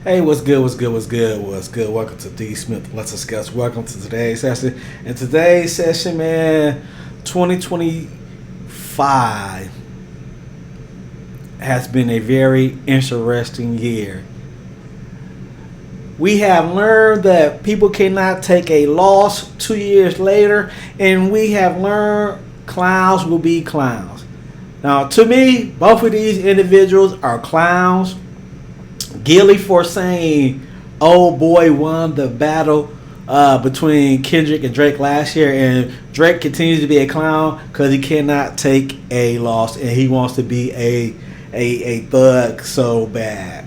Hey, what's good? What's good? What's good? What's good? Welcome to D Smith. Let's discuss. Welcome to today's session. In today's session, man, 2025 has been a very interesting year. We have learned that people cannot take a loss 2 years later, and we have learned clowns will be clowns. Now, to me, both of these individuals are clowns. Gilly for saying, "Oh boy, won the battle between Kendrick and Drake last year," and Drake continues to be a clown because he cannot take a loss and he wants to be a thug so bad.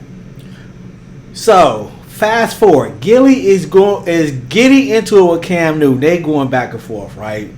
So fast forward, Gilly is getting into it with Cam Newton. They going back and forth, right?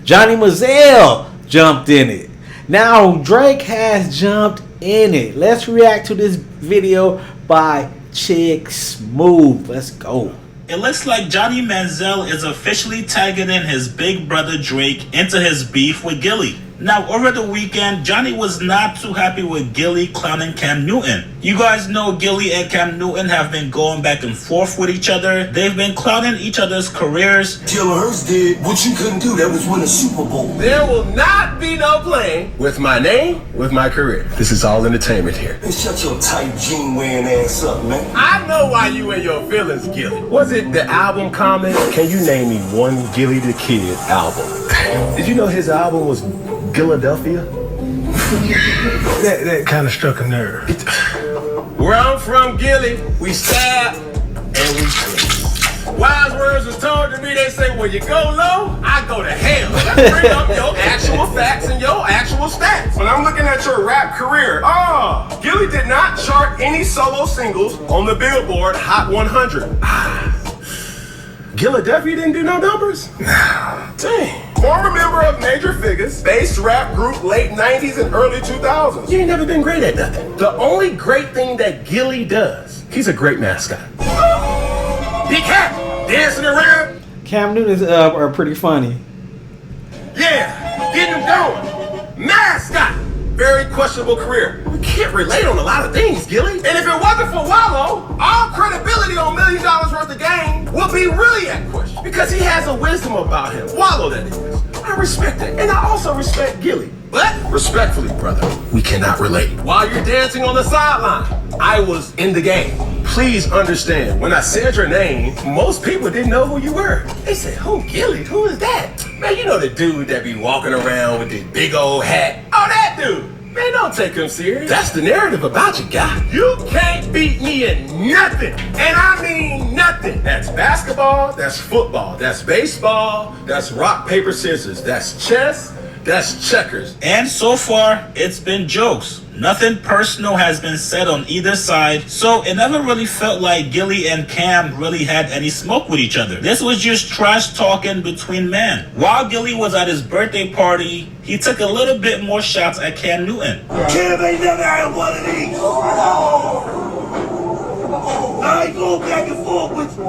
Johnny Manziel jumped in it. Now Drake has jumped in it. Let's react to this video by Chick Smooth. Let's go. It looks like Johnny Manziel is officially tagging in his big brother Drake into his beef with Gilly. Now, over the weekend, Johnny was not too happy with Gilly clowning Cam Newton. You guys know Gilly and Cam Newton have been going back and forth with each other. They've been clowning each other's careers. Jalen Hurts did what you couldn't do. That was win a Super Bowl. There will not be no playing with my name, with my career. This is all entertainment here. Hey, shut your tight jean wearing ass up, man. I know why you in your feelings, Gilly. Was it the album comment? Can you name me one Gilly the Kid album? Did you know his album was Philadelphia? that kind of struck a nerve. Where I'm from, Gilly, we stab and we kill. Wise words was told to me. They say, when you go low, I go to hell. Let's bring up your actual facts and your actual stats. When I'm looking at your rap career, Gilly did not chart any solo singles on the Billboard Hot 100. Philadelphia didn't do no numbers? Dang. Former member of Major Figures, bass rap group late 90s and early 2000s. You ain't never been great at nothing. The only great thing that Gilly does, he's a great mascot. Big cat, dancing around. Cam Newton are pretty funny. Yeah, getting him going. Mascot. Very questionable career. We can't relate on a lot of things, Gilly. And if it wasn't for Wallow, all credibility on $1 million worth of game will be really at question. Because he has a wisdom about him. Wallow, that is. I respect it. And I also respect Gilly. But respectfully, brother, we cannot relate. While you're dancing on the sideline, I was in the game. Please understand, when I said your name, most people didn't know who you were. They said, who, Gilly? Who is that? Man, you know the dude that be walking around with the big old hat. Oh, that dude. Man, don't take him serious. That's the narrative about you, guy. You can't beat me in nothing. And I mean nothing. That's basketball, that's football, that's baseball, that's rock, paper, scissors, that's chess, that's checkers. And so far, it's been jokes. Nothing personal has been said on either side, so it never really felt like Gilly and Cam really had any smoke with each other. This was just trash talking between men. While Gilly was at his birthday party, he took a little bit more shots at Cam Newton. Cam ain't never had one of these. I ain't going back and forth with you.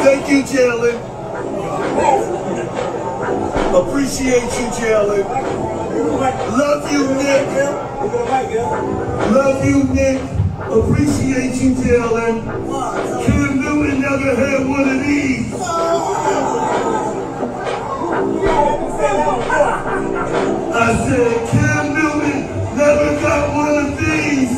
Thank you, Jalen. Appreciate you, Jalen. Love you, Nick. Love you, Nick. Appreciate you, Jalen. Cam Newton never had one of these. I said Cam Newton never got one of these.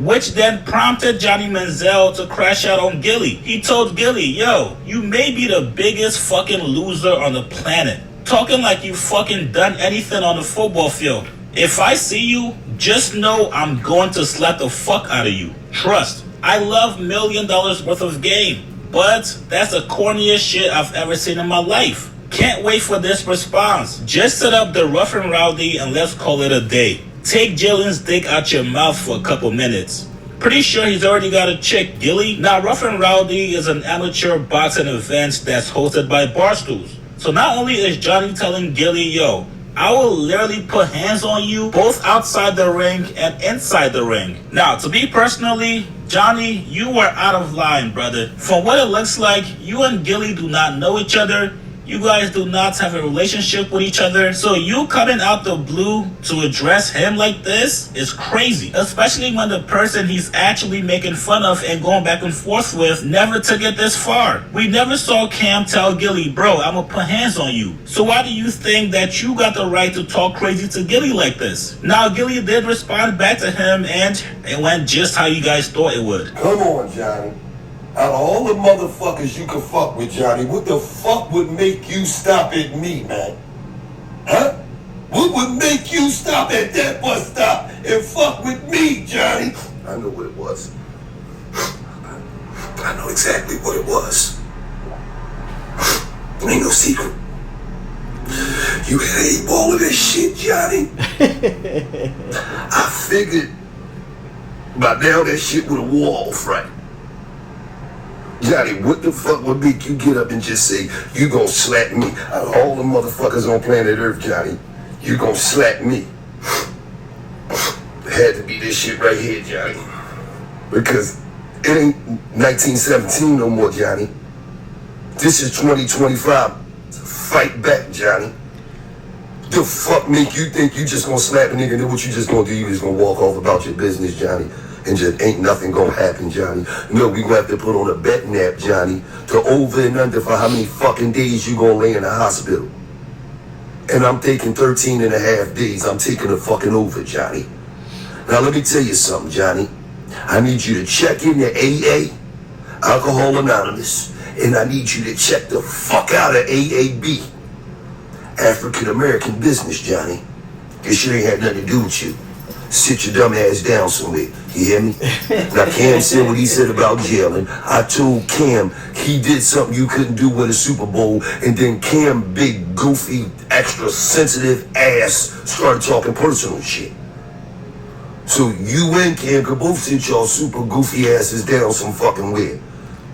Which then prompted Johnny Manziel to crash out on Gilly. He told Gilly, yo, you may be the biggest fucking loser on the planet. Talking like you fucking done anything on the football field. If I see you, just know I'm going to slap the fuck out of you. Trust. I love $1 million worth of game, but that's the corniest shit I've ever seen in my life. Can't wait for this response. Just set up the rough and rowdy and let's call it a day. Take Jalen's dick out your mouth for a couple minutes. Pretty sure he's already got a chick, Gilly. Now, Rough and Rowdy is an amateur boxing event that's hosted by Barstools. So not only is Johnny telling Gilly, yo, I will literally put hands on you both outside the ring and inside the ring. Now, to me personally, Johnny, you were out of line, brother. From what it looks like, you and Gilly do not know each other. You guys do not have a relationship with each other. So you coming out the blue to address him like this is crazy. Especially when the person he's actually making fun of and going back and forth with never took it this far. We never saw Cam tell Gilly, bro, I'm gonna put hands on you. So why do you think that you got the right to talk crazy to Gilly like this? Now Gilly did respond back to him and it went just how you guys thought it would. Come on, Johnny. Out of all the motherfuckers you can fuck with, Johnny, what the fuck would make you stop at me, man? Huh? What would make you stop at that bus stop and fuck with me, Johnny? I know what it was. I know exactly what it was. Ain't no secret. You had 8 ball of this shit, Johnny. I figured by now that shit would have wore off, right? Johnny, what the fuck would make you get up and just say, you gonna slap me? Out of all the motherfuckers on planet Earth, Johnny, you gonna slap me? It had to be this shit right here, Johnny. Because it ain't 1917 no more, Johnny. This is 2025. Fight back, Johnny. The fuck make you think you just gonna slap a nigga and then what you just gonna do? You just gonna walk off about your business, Johnny, and just ain't nothing gonna happen, Johnny. No, we gonna have to put on a bet nap, Johnny, to over and under for how many fucking days you gonna lay in the hospital. And I'm taking 13 and a half days. I'm taking a fucking over, Johnny. Now let me tell you something, Johnny. I need you to check in the AA, Alcohol Anonymous, and I need you to check the fuck out of AAB, African American Business, Johnny. This shit ain't had nothing to do with you. Sit your dumb ass down somewhere. You hear me? Now Cam said what he said about jailing. I told Cam he did something you couldn't do with a Super Bowl, and then Cam, big, goofy, extra sensitive ass, started talking personal shit. So you and Cam could both sit y'all super goofy asses down some fucking way.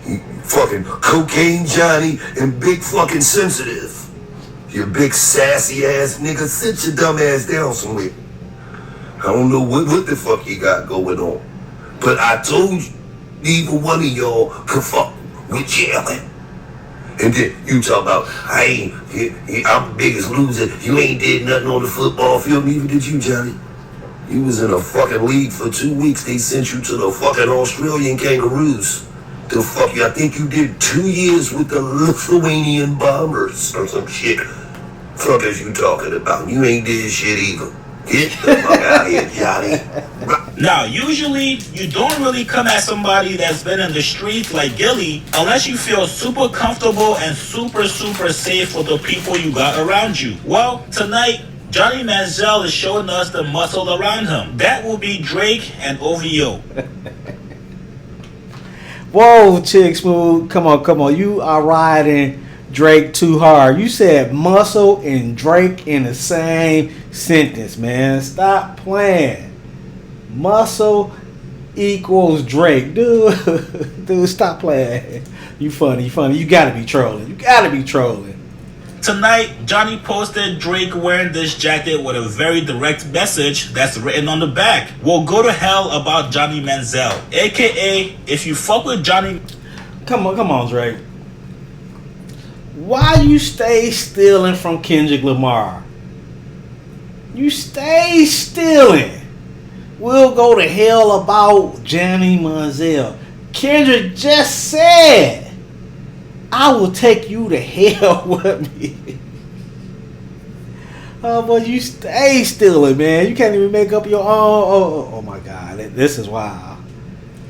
You fucking cocaine Johnny and big fucking sensitive. You big sassy ass nigga, sit your dumb ass down somewhere. I don't know what the fuck you got going on. But I told you, neither one of y'all could fuck with jailing. And then you talk about, I'm the biggest loser. You ain't did nothing on the football field, neither did you, Johnny. You was in a fucking league for 2 weeks. They sent you to the fucking Australian Kangaroos. The fuck you, I think you did 2 years with the Lithuanian Bombers or some shit. Fuck is you talking about? You ain't did shit either. Get the fuck out of here, Johnny. Now, usually, you don't really come at somebody that's been in the streets like Gilly unless you feel super comfortable and super safe with the people you got around you. Well, tonight, Johnny Manziel is showing us the muscle around him. That will be Drake and OVO. Whoa, Chick Smooth. Come on. You are riding Drake too hard. You said muscle and Drake in the same sentence, man. Stop playing. Muscle equals Drake. Dude, stop playing. You funny. You gotta be trolling. Tonight, Johnny posted Drake wearing this jacket with a very direct message that's written on the back. We'll go to hell about Johnny Manziel. AKA, if you fuck with Johnny... Come on, Drake. Why you stay stealing from Kendrick Lamar? You stay stealing. We'll go to hell about Johnny Manziel. Kendrick just said, I will take you to hell with me. Oh, boy, you stay stealing, man. You can't even make up your own. Oh my God. This is wild.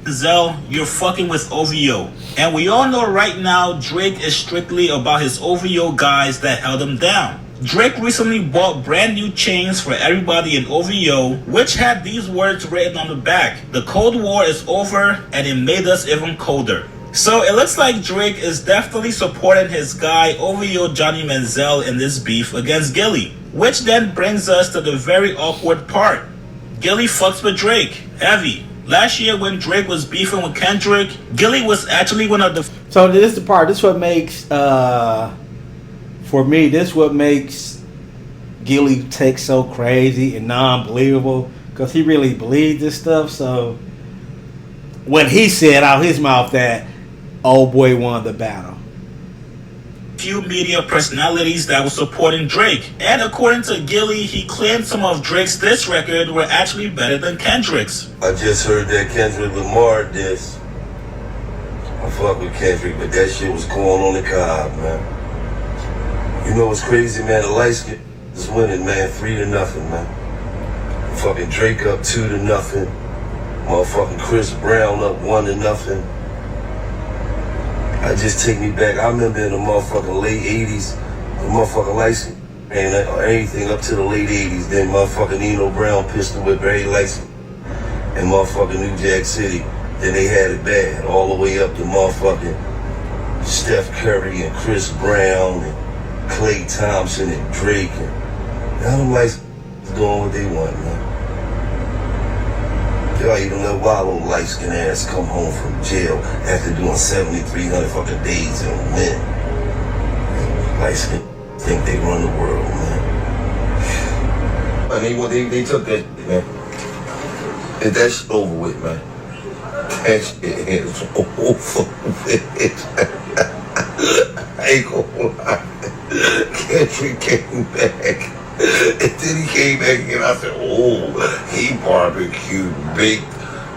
Manziel, you're fucking with OVO. And we all know right now Drake is strictly about his OVO guys that held him down. Drake recently bought brand new chains for everybody in OVO, which had these words written on the back. The Cold War is over and it made us even colder. So it looks like Drake is definitely supporting his guy OVO Johnny Manziel in this beef against Gilly. Which then brings us to the very awkward part. Gilly fucks with Drake. Heavy. Last year when Drake was beefing with Kendrick, Gilly was actually one of the... So this is the part. This is what makes... for me, this is what makes Gilly take so crazy and non-believable. Because he really believes this stuff. So when he said out his mouth that old boy won the battle, few media personalities that were supporting Drake. And according to Gilly, he claimed some of Drake's diss record were actually better than Kendrick's. I just heard that Kendrick Lamar diss. I fuck with Kendrick, but that shit was going on the cob, man. You know what's crazy, man? The light skin is winning, man. 3-0, man. Fucking Drake up 2-0. Motherfucking Chris Brown up 1-0. I just take me back. I remember in the motherfucking late 80s, the motherfucking license and everything up to the late 80s. Then motherfucking Nino Brown pistol whip every license in motherfucking New Jack City. Then they had it bad all the way up to motherfucking Steph Curry and Chris Brown and Klay Thompson and Drake. And now them licenses doing what they want, man. Y'all even let Wallow light-skinned ass come home from jail after doing 7,300 fucking days and win. Light-skinned think they run the world, man. And they took that, man. And that shit over with, man. That shit is over with. I ain't gonna lie. Kendrick came back. And then he came back and I said, oh, he barbecued, baked,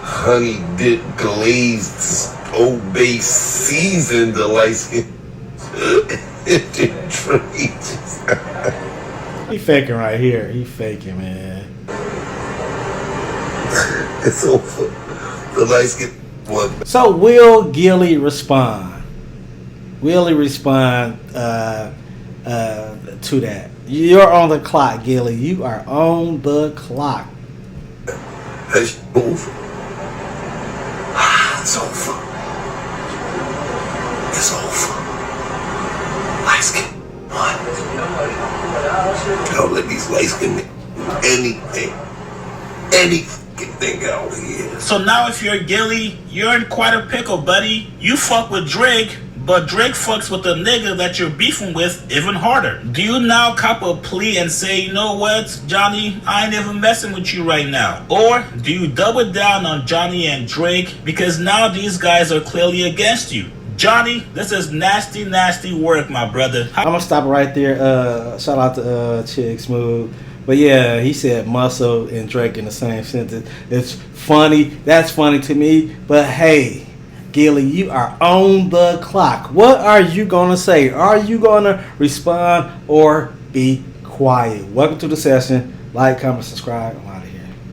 honey dip, glazed, Old Bay seasoned the light skin. He faking right here. He faking, man. It's over. The light skin one. So will Gilly respond? Will he respond to that? You're on the clock, Gilly. You are on the clock. It's over. It's over. It's over. Light skin one. Don't let these light skin anything out here. So now if you're Gilly, you're in quite a pickle, buddy. You fuck with Drake, but Drake fucks with the nigga that you're beefing with even harder. Do you now cop a plea and say, you know what, Johnny, I ain't even messing with you right now? Or do you double down on Johnny and Drake because now these guys are clearly against you? Johnny, this is nasty, nasty work, my brother. I'm gonna stop right there. Shout out to Chick Smooth. But yeah, he said muscle and Drake in the same sentence. It's funny. That's funny to me. But hey, Gilly, you are on the clock. What are you gonna say? Are you gonna respond or be quiet? Welcome to the session. Like, comment, subscribe.